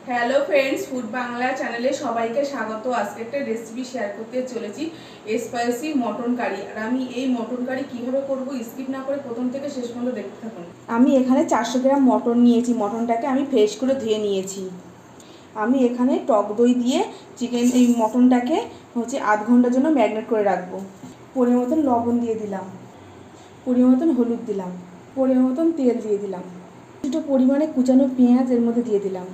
Hello friends, food Bangla চ্যানেলে সবাইকে স্বাগত। আজকে একটা রেসিপি শেয়ার করতে চলেছি, স্পাইসি মটন কারি। আর আমি এই মটন কারি কীভাবে করব স্কিপ না করে প্রথম থেকে শেষ পর্যন্ত দেখতে থাকুন। আমি এখানে 400 গ্রাম মটন নিয়েছি। মটনটাকে আমি ফ্রেশ করে ধুয়ে নিয়েছি। আমি এখানে টক দই দিয়ে এই মটনটাকে আধ ঘন্টার জন্য ম্যারিনেট করে রাখবো। পরিমাণ মতন লবণ দিয়ে দিলাম, পরিমাণ মতন হলুদ দিলাম, পরিমাণ মতন তেল দিয়ে দিলাম, একটু পরিমাণে কুচানো পেঁয়াজ এর মধ্যে দিয়ে দিলাম।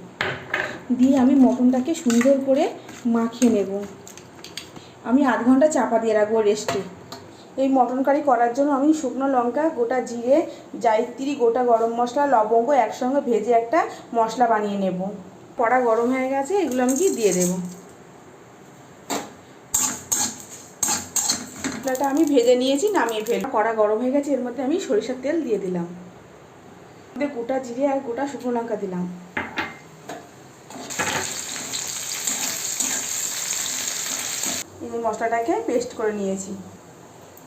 দিয়ে আমি মটনটাকে সুন্দর করে মাখিয়ে নেব। আমি আধ ঘন্টা চাপা দিয়ে রাখবো রেস্টে। এই মটন কারি করার জন্য আমি শুকনো লঙ্কা, গোটা জিরে, জায়িত্রী, গোটা গরম মশলা, লবঙ্গ একসঙ্গে ভেজে একটা মশলা বানিয়ে নেব। কড়া গরম হয়ে গেছে, এগুলো আমি দিয়ে দেবো। মশলাটা আমি ভেজে নিয়েছি, নামিয়ে ফেলব। কড়া গরম হয়ে গেছে, এর মধ্যে আমি সরিষার তেল দিয়ে দিলাম। গোটা জিরে আর গোটা শুকনো লঙ্কা দিলাম। এই মশলাটাকে পেস্ট করে নিয়েছি।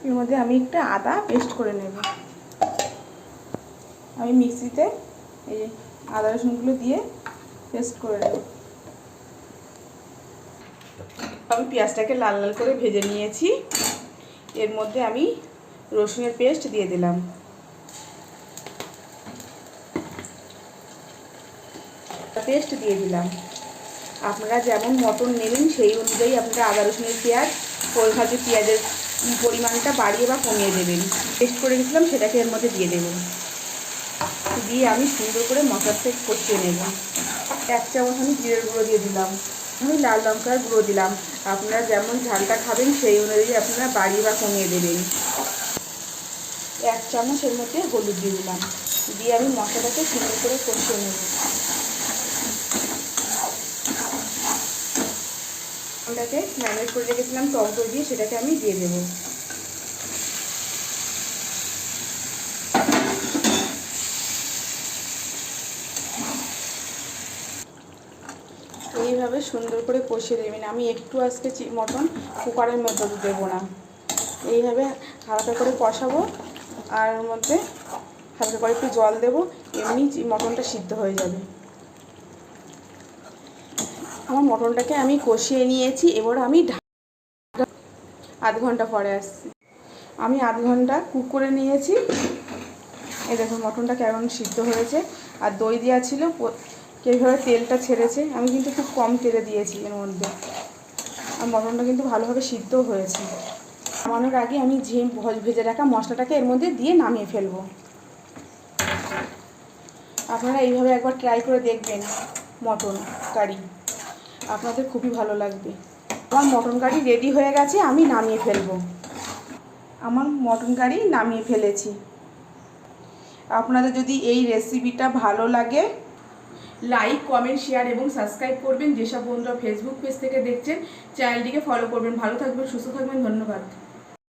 এর মধ্যে আমি একটা আদা পেস্ট করে নেব। আমি মিক্সিতে এই আদা রসুনগুলো দিয়ে পেস্ট করে নেব। আমি পেঁয়াজটাকে লাল লাল করে ভেজে নিয়েছি। এর মধ্যে আমি রসুনের পেস্ট দিয়ে দিলাম। পেস্ট দিয়ে দিলাম। আপনারা যেমন মটন নেবেন সেই অনুযায়ী আপনারা আদা রসুনের পেঁয়াজের পরিমাণটা বাড়িয়ে বা কমিয়ে দেবেন। পেস্ট করে রেখেছিলাম সেটাকে এর মধ্যে দিয়ে দেবেন। দিয়ে আমি সুন্দর করে মশলাটা কষিয়ে নেব। 1 চামচ আমি জিরের গুঁড়ো দিয়ে দিলাম। আমি লাল লঙ্কার গুঁড়ো দিলাম। আপনারা যেমন ঝালটা খাবেন সেই অনুযায়ী আপনারা বাড়িয়ে বা কমিয়ে দেবেন। 1 চামচ এর মধ্যে হলুদ দিয়ে দিলাম। দিয়ে আমি মশলাটাকে সুন্দর করে কষিয়ে নেব। ওটাকে ম্যারিনেট করে রেখেছিলাম টক দই দিয়ে, সেটাকে আমি দিয়ে দেবো। এইভাবে সুন্দর করে কষিয়ে দেবেন। আমি একটু আজকে মটন কুকারের মধ্যে দেবো না, এইভাবে হালকা করে কষাবো। আর এর মধ্যে হালকা করে একটু জল দেবো, এমনি মটনটা সিদ্ধ হয়ে যাবে। আমার মটনটাকে আমি কষিয়ে নিয়েছি। এবার আমি আধ ঘন্টা পরে আসছি। আমি আধ ঘন্টা কুক করে নিয়েছি। এই দেখুন মটনটা কেমন সিদ্ধ হয়েছে। আর দই দেওয়া ছিল, কীভাবে তেলটা ছেড়েছে। আমি কিন্তু খুব কম তেলে দিয়েছি এর মধ্যে। আর মটনটা কিন্তু ভালোভাবে সিদ্ধ হয়েছে। নামানোর আগে আমি ভেজে রাখা মশলাটাকে এর মধ্যে দিয়ে নামিয়ে ফেলবো। আপনারা এইভাবে একবার ট্রাই করে দেখবেন মটন কারি, আপনাদের খুবই ভালো লাগবে। আমার মটন কারি রেডি হয়ে গেছে, আমি নামিয়ে ফেলবো। আমার মটন কারি নামিয়ে ফেলেছি। আপনাদের যদি এই রেসিপিটা ভালো লাগে, লাইক, কমেন্ট, শেয়ার এবং সাবস্ক্রাইব করবেন। যেসব বন্ধুরা ফেসবুক পেজ থেকে দেখছেন চ্যানেলটিকে ফলো করবেন। ভালো থাকবেন, সুস্থ থাকবেন। ধন্যবাদ।